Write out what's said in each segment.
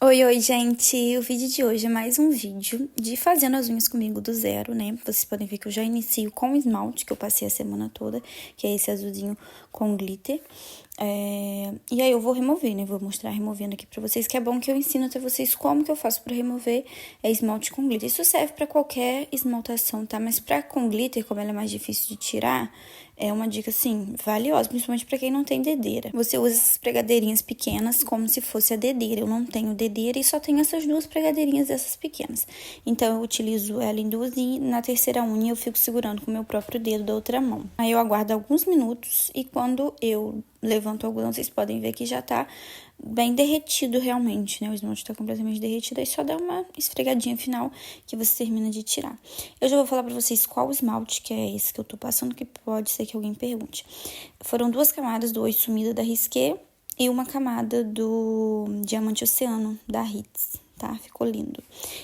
Oi, gente! O vídeo de hoje é mais um vídeo de fazendo as unhas comigo do zero, né? Vocês podem ver que eu já inicio com o esmalte, que eu passei a semana toda, que é esse azulzinho com glitter. E aí eu vou remover, né? Vou mostrar removendo aqui pra vocês, que é bom que eu ensino até vocês como que eu faço pra remover esmalte com glitter. Isso serve pra qualquer esmaltação, tá? Mas pra com glitter, como ela é mais difícil de tirar, é uma dica, assim, valiosa, principalmente pra quem não tem dedeira. Você usa essas pregadeirinhas pequenas como se fosse a dedeira. Eu não tenho dedeira e só tenho essas duas pregadeirinhas dessas pequenas. Então, eu utilizo ela em duas e na terceira unha eu fico segurando com o meu próprio dedo da outra mão. Aí eu aguardo alguns minutos e quando eu levanto o algodão, vocês podem ver que já tá bem derretido realmente, né? O esmalte tá completamente derretido, aí só dá uma esfregadinha final que você termina de tirar. Eu já vou falar pra vocês qual esmalte que é esse que eu tô passando, que pode ser que alguém pergunte. Foram duas camadas do Oi Sumida da Risqué e uma camada do Diamante Oceano da Hits, tá? Ficou lindo.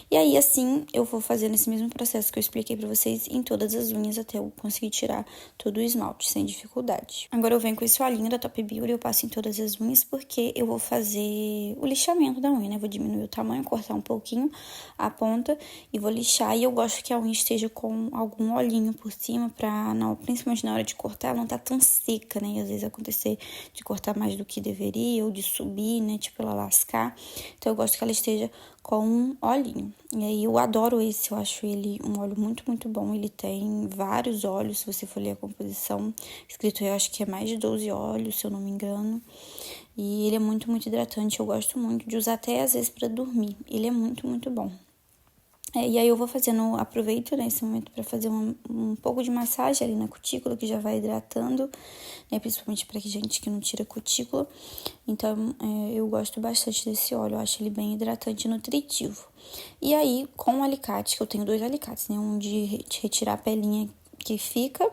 E aí, assim, eu vou fazendo esse mesmo processo que eu expliquei pra vocês em todas as unhas até eu conseguir tirar todo o esmalte sem dificuldade. Agora eu venho com esse olhinho da Top Beauty, eu passo em todas as unhas porque eu vou fazer o lixamento da unha, né? Vou diminuir o tamanho, cortar um pouquinho a ponta e vou lixar. E eu gosto que a unha esteja com algum olhinho por cima pra, não, principalmente na hora de cortar, ela não tá tão seca, né? E às vezes acontecer de cortar mais do que deveria ou de subir, né? Tipo, ela lascar. Então eu gosto que ela esteja com um olhinho. E aí eu adoro esse, eu acho ele um óleo muito, muito bom. Ele tem vários óleos, se você for ler a composição, escrito eu acho que é mais de 12 óleos, se eu não me engano. E ele é muito, muito hidratante, eu gosto muito de usar até às vezes pra dormir. Ele é muito, muito bom. E aí eu vou fazendo, aproveito nesse momento para fazer um pouco de massagem ali na cutícula, que já vai hidratando, né? Principalmente para gente que não tira cutícula. Então, eu gosto bastante desse óleo, eu acho ele bem hidratante e nutritivo. E aí, com o alicate, que eu tenho dois alicates, né? Um de retirar a pelinha que fica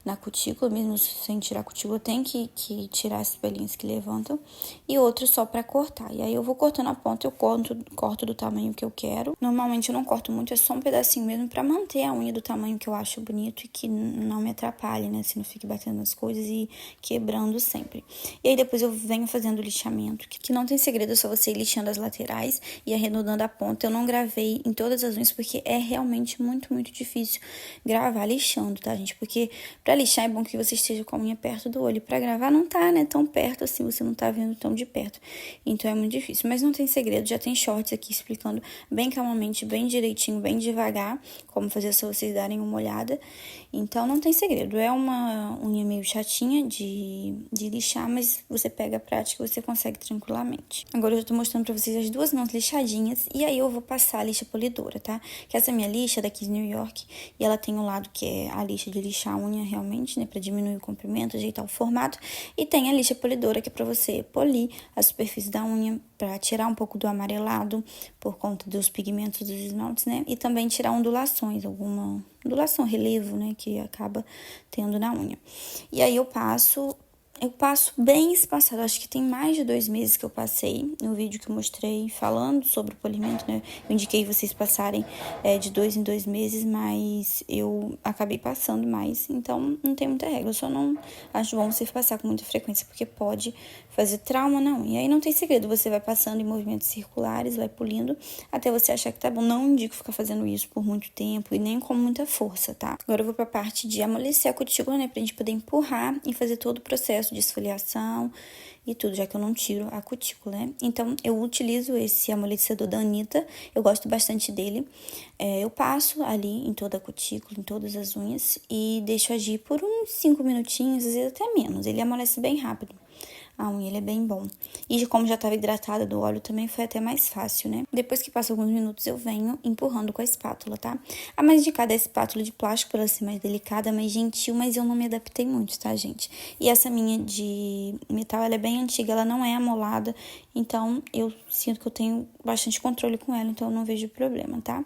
na cutícula, mesmo sem tirar a cutícula, tem que tirar as pelinhas que levantam. E outro só pra cortar. E aí eu vou cortando a ponta, eu corto do tamanho que eu quero. Normalmente eu não corto muito, é só um pedacinho mesmo pra manter a unha do tamanho que eu acho bonito e que não me atrapalhe, né? Se não fique batendo nas coisas e quebrando sempre. E aí depois eu venho fazendo o lixamento, que não tem segredo, é só você ir lixando as laterais e arredondando a ponta. Eu não gravei em todas as unhas porque é realmente muito, muito difícil gravar lixando, tá, gente? Porque pra lixar é bom que você esteja com a unha perto do olho. Pra gravar não tá, né, tão perto assim, você não tá vendo tão de perto. Então é muito difícil, mas não tem segredo, já tem shorts aqui explicando bem calmamente, bem direitinho, bem devagar, como fazer só vocês darem uma olhada. Então não tem segredo, é uma unha meio chatinha de lixar, mas você pega a prática e você consegue tranquilamente. Agora eu já tô mostrando pra vocês as duas mãos lixadinhas e aí eu vou passar a lixa polidora, tá? Que essa minha lixa daqui de New York, e ela tem um lado que é a lixa de lixar a unha realmente, né, pra diminuir o comprimento, ajeitar o formato, e tem a lixa polidora que é pra você polir a superfície da unha, pra tirar um pouco do amarelado por conta dos pigmentos dos esmaltes, né? E também tirar ondulações, alguma ondulação, relevo, né, que acaba tendo na unha. E aí eu passo bem espaçado, acho que tem mais de 2 meses que eu passei, no vídeo que eu mostrei falando sobre o polimento, né? Eu indiquei vocês passarem de 2 em 2 meses, mas eu acabei passando mais, então não tem muita regra. Eu só não acho bom você passar com muita frequência, porque pode fazer trauma na unha. E aí não tem segredo, você vai passando em movimentos circulares, vai polindo, até você achar que tá bom. Não indico ficar fazendo isso por muito tempo e nem com muita força, tá? Agora eu vou pra parte de amolecer a cutícula, né? Pra gente poder empurrar e fazer todo o processo de esfoliação e tudo, já que eu não tiro a cutícula, né? Então, eu utilizo esse amolecedor da Anitta, eu gosto bastante dele. Eu passo ali em toda a cutícula, em todas as unhas, e deixo agir por uns 5 minutinhos, às vezes até menos. Ele amolece bem rápido. A unha, ele é bem bom. E como já estava hidratada do óleo, também foi até mais fácil, né? Depois que passa alguns minutos, eu venho empurrando com a espátula, tá? A mais indicada é a espátula de plástico, pra ela ser mais delicada, mais gentil, mas eu não me adaptei muito, tá, gente? E essa minha de metal, ela é bem antiga, ela não é amolada, então eu sinto que eu tenho bastante controle com ela, então eu não vejo problema, tá?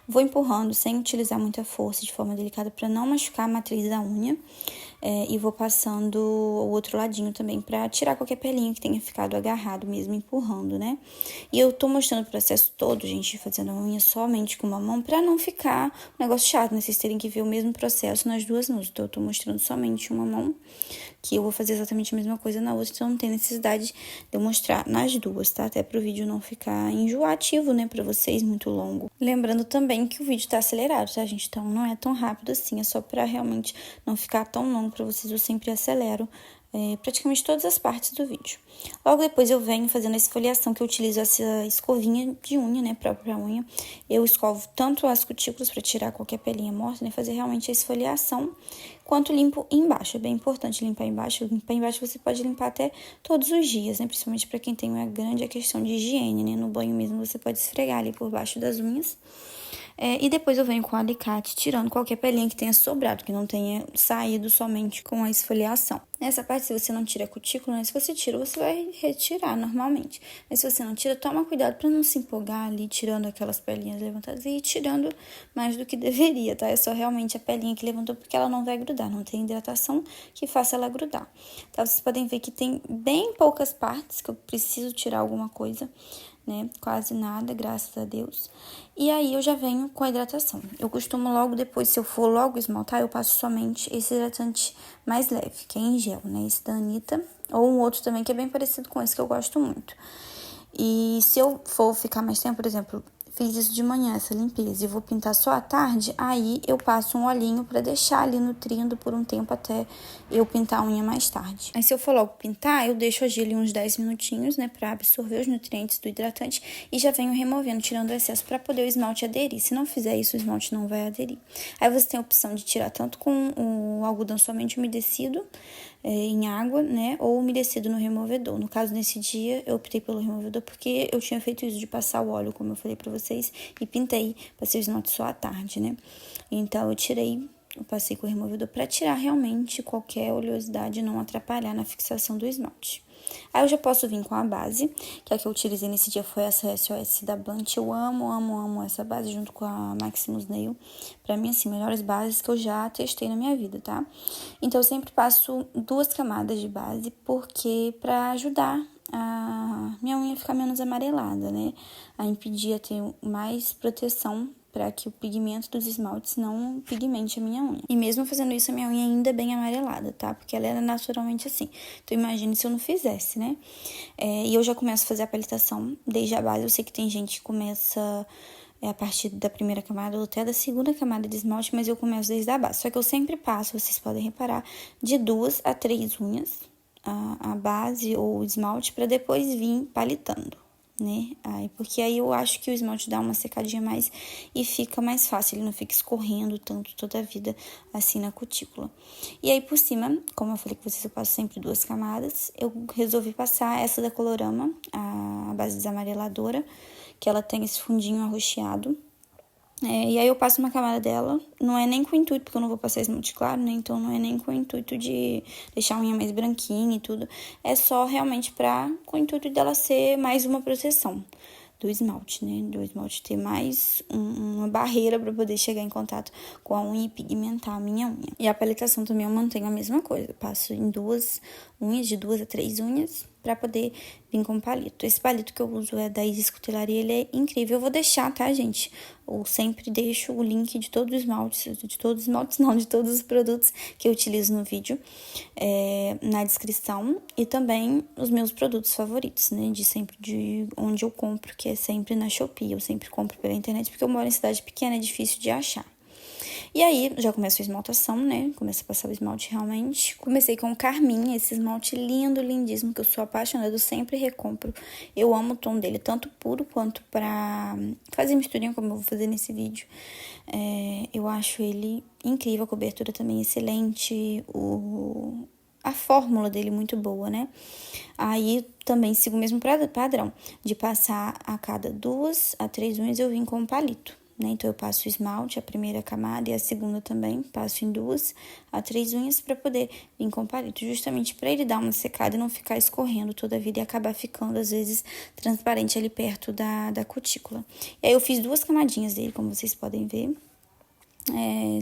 Vou empurrando sem utilizar muita força, de forma delicada, pra não machucar a matriz da unha. E vou passando o outro ladinho também pra tirar qualquer pelinho que tenha ficado agarrado mesmo, empurrando, né? E eu tô mostrando o processo todo, gente, fazendo a unha somente com uma mão pra não ficar um negócio chato, né? Vocês terem que ver o mesmo processo nas duas mãos. Então, eu tô mostrando somente uma mão, que eu vou fazer exatamente a mesma coisa na outra, então não tem necessidade de eu mostrar nas as duas, tá? Até pro vídeo não ficar enjoativo, né, pra vocês, muito longo. Lembrando também que o vídeo tá acelerado, tá, gente? Então não é tão rápido assim, é só pra realmente não ficar tão longo pra vocês, eu sempre acelero praticamente todas as partes do vídeo. Logo depois eu venho fazendo a esfoliação, que eu utilizo essa escovinha de unha, né, própria unha. Eu escovo tanto as cutículas para tirar qualquer pelinha morta, né, fazer realmente a esfoliação, quanto limpo embaixo. É bem importante limpar embaixo. Limpar embaixo você pode limpar até todos os dias, né, principalmente para quem tem uma grande questão de higiene, né, no banho mesmo você pode esfregar ali por baixo das unhas. E depois eu venho com o alicate, tirando qualquer pelinha que tenha sobrado, que não tenha saído somente com a esfoliação. Nessa parte, se você não tira a cutícula, né? Se você tira, você vai retirar normalmente. Mas se você não tira, toma cuidado para não se empolgar ali, tirando aquelas pelinhas levantadas e ir tirando mais do que deveria, tá? É só realmente a pelinha que levantou, porque ela não vai grudar, não tem hidratação que faça ela grudar. Tá? Vocês podem ver que tem bem poucas partes que eu preciso tirar alguma coisa, né? Quase nada, graças a Deus. E aí eu já venho com a hidratação. Eu costumo logo depois, se eu for logo esmaltar, eu passo somente esse hidratante mais leve, que é em gel, né? Esse da Anitta, ou um outro também que é bem parecido com esse, que eu gosto muito. E se eu for ficar mais tempo, por exemplo, fiz isso de manhã, essa limpeza, e vou pintar só à tarde, aí eu passo um olhinho pra deixar ali nutrindo por um tempo até eu pintar a unha mais tarde. Aí se eu for logo pintar, eu deixo agir ali uns 10 minutinhos, né, pra absorver os nutrientes do hidratante e já venho removendo, tirando o excesso pra poder o esmalte aderir. Se não fizer isso, o esmalte não vai aderir. Aí você tem a opção de tirar tanto com o algodão somente umedecido, em água, né, ou umedecido no removedor. No caso, nesse dia, eu optei pelo removedor porque eu tinha feito isso de passar o óleo, como eu falei pra vocês, e pintei, passei o esmalte só à tarde, né. Então, eu passei com o removedor pra tirar realmente qualquer oleosidade e não atrapalhar na fixação do esmalte. Aí eu já posso vir com a base, que a que eu utilizei nesse dia foi essa SOS da Blunt. Eu amo, amo, amo essa base junto com a Maximus Nail. Pra mim, assim, melhores bases que eu já testei na minha vida, tá? Então, eu sempre passo 2 camadas de base, porque pra ajudar a minha unha ficar menos amarelada, né? A impedir a ter mais proteção para que o pigmento dos esmaltes não pigmente a minha unha. E mesmo fazendo isso, a minha unha ainda é bem amarelada, tá? Porque ela era naturalmente assim. Então, imagine se eu não fizesse, né? E eu já começo a fazer a palitação desde a base. Eu sei que tem gente que começa a partir da primeira camada ou até da segunda camada de esmalte, mas eu começo desde a base. Só que eu sempre passo, vocês podem reparar, de 2 a 3 unhas, a base ou o esmalte, para depois vir palitando, né? Porque aí eu acho que o esmalte dá uma secadinha mais e fica mais fácil, ele não fica escorrendo tanto toda a vida assim na cutícula. E aí por cima, como eu falei com vocês, eu passo sempre 2 camadas, eu resolvi passar essa da Colorama, a base desamareladora, que ela tem esse fundinho arroxeado. E aí eu passo uma camada dela, não é nem com o intuito, porque eu não vou passar esmalte claro, né? Então não é nem com o intuito de deixar a unha mais branquinha e tudo. É só realmente com o intuito dela ser mais uma proteção do esmalte, né? Do esmalte ter mais uma barreira para poder chegar em contato com a unha e pigmentar a minha unha. E a paletação também eu mantenho a mesma coisa. Eu passo em 2 unhas, de 2 a 3 unhas, para poder vir com palito. Esse palito que eu uso é da Isis Cutelaria, ele é incrível. Eu vou deixar, tá, gente? Eu sempre deixo o link de todos os esmaltes, de todos os produtos que eu utilizo no vídeo, na descrição. E também os meus produtos favoritos, né? De onde eu compro, que é sempre na Shopee. Eu sempre compro pela internet, porque eu moro em cidade pequena, é difícil de achar. E aí, já começo a esmaltação, né? Começo a passar o esmalte realmente. Comecei com o Carmin, esse esmalte lindo, lindíssimo, que eu sou apaixonada, eu sempre recompro. Eu amo o tom dele, tanto puro quanto pra fazer misturinha, como eu vou fazer nesse vídeo. Eu acho ele incrível, a cobertura também excelente, a fórmula dele muito boa, né? Aí, também sigo o mesmo padrão, de passar a cada 2 a 3 unhas, eu vim com um palito, né? Então, eu passo o esmalte, a primeira camada, e a segunda também, passo em 2 a 3 unhas para poder vir com palito, justamente para ele dar uma secada e não ficar escorrendo toda a vida e acabar ficando, às vezes, transparente ali perto da cutícula. E aí, eu fiz 2 camadinhas dele, como vocês podem ver,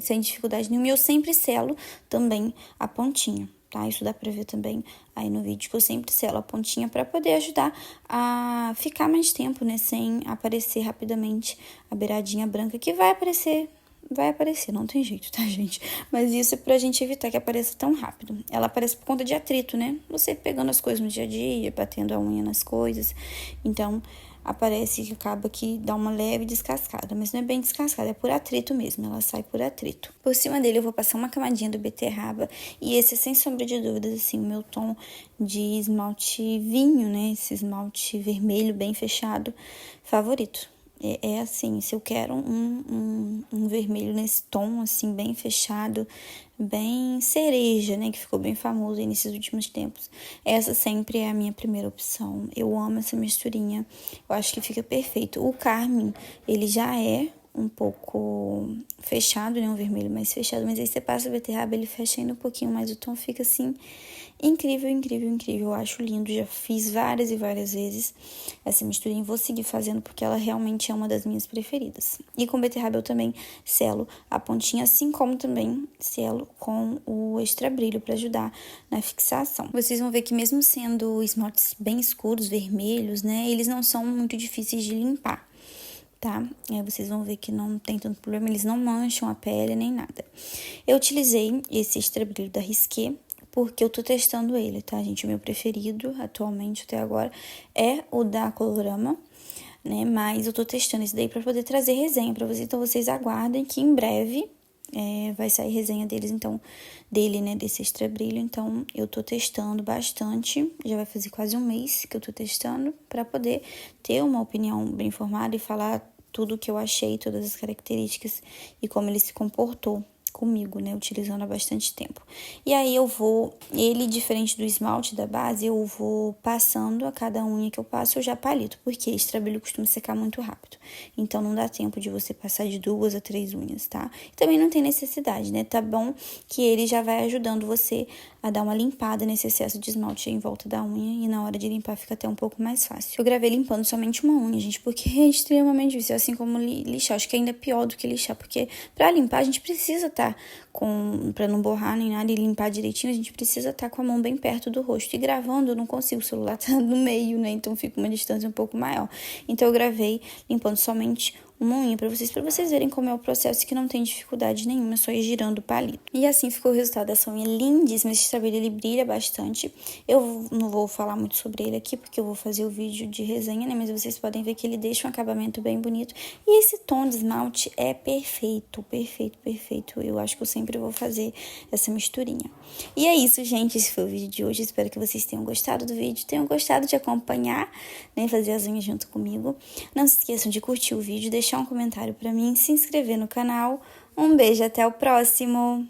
sem dificuldade nenhuma, e eu sempre selo também a pontinha, tá? Isso dá pra ver também aí no vídeo, que eu sempre selo a pontinha pra poder ajudar a ficar mais tempo, né? Sem aparecer rapidamente a beiradinha branca, que vai aparecer vai aparecer, não tem jeito, tá, gente? Mas isso é pra gente evitar que apareça tão rápido. Ela aparece por conta de atrito, né? Você pegando as coisas no dia a dia, batendo a unha nas coisas. Então, aparece que acaba que dá uma leve descascada, mas não é bem descascada, é por atrito mesmo, ela sai por atrito. Por cima dele eu vou passar uma camadinha do beterraba, e esse, sem sombra de dúvidas, assim, o meu tom de esmalte vinho, né, esse esmalte vermelho bem fechado, favorito. É assim, se eu quero um vermelho nesse tom, assim, bem fechado, bem cereja, né, que ficou bem famoso aí nesses últimos tempos. Essa sempre é a minha primeira opção. Eu amo essa misturinha, eu acho que fica perfeito. O carmim, ele já é um pouco fechado, né, um vermelho mais fechado, mas aí você passa o beterraba, ele fecha ainda um pouquinho mais, o tom fica assim, incrível, incrível, incrível. Eu acho lindo, já fiz várias e várias vezes essa misturinha, vou seguir fazendo porque ela realmente é uma das minhas preferidas. E com beterraba eu também selo a pontinha, assim como também selo com o extra brilho para ajudar na fixação. Vocês vão ver que mesmo sendo esmaltes bem escuros, vermelhos, né, eles não são muito difíceis de limpar, tá? Vocês vão ver que não tem tanto problema, eles não mancham a pele nem nada. Eu utilizei esse extra brilho da Risqué, porque eu tô testando ele, tá, gente? O meu preferido, atualmente, até agora, é o da Colorama, né? Mas eu tô testando esse daí pra poder trazer resenha pra vocês, então vocês aguardem que em breve vai sair resenha deles, então, dele, né, desse extra brilho. Então, eu tô testando bastante, já vai fazer quase um mês que eu tô testando, pra poder ter uma opinião bem formada e falar tudo o que eu achei, todas as características e como ele se comportou comigo, né, utilizando há bastante tempo. E aí ele diferente do esmalte da base, eu vou passando a cada unha que eu passo, eu já palito, porque extra brilho costuma secar muito rápido. Então, não dá tempo de você passar de 2 a 3 unhas, tá? E também não tem necessidade, né? Tá bom que ele já vai ajudando você a dar uma limpada nesse excesso de esmalte em volta da unha, e na hora de limpar fica até um pouco mais fácil. Eu gravei limpando somente uma unha, gente, porque é extremamente difícil, assim como lixar. Acho que é ainda pior do que lixar, porque pra limpar a gente precisa pra não borrar nem nada e limpar direitinho, a gente precisa estar com a mão bem perto do rosto. E gravando, eu não consigo, o celular tá no meio, né? Então fica uma distância um pouco maior. Então eu gravei limpando somente uma unha pra vocês verem como é o processo, que não tem dificuldade nenhuma, é só ir girando o palito. E assim ficou o resultado dessa unha lindíssima. Esse cabelo, ele brilha bastante. Eu não vou falar muito sobre ele aqui, porque eu vou fazer o vídeo de resenha, né? Mas vocês podem ver que ele deixa um acabamento bem bonito. E esse tom de esmalte é perfeito, perfeito, perfeito. Eu acho que eu sempre vou fazer essa misturinha. E é isso, gente. Esse foi o vídeo de hoje. Espero que vocês tenham gostado do vídeo, tenham gostado de acompanhar, né? Fazer as unhas junto comigo. Não se esqueçam de curtir o vídeo, deixar um comentário pra mim, se inscrever no canal. Um beijo, até o próximo!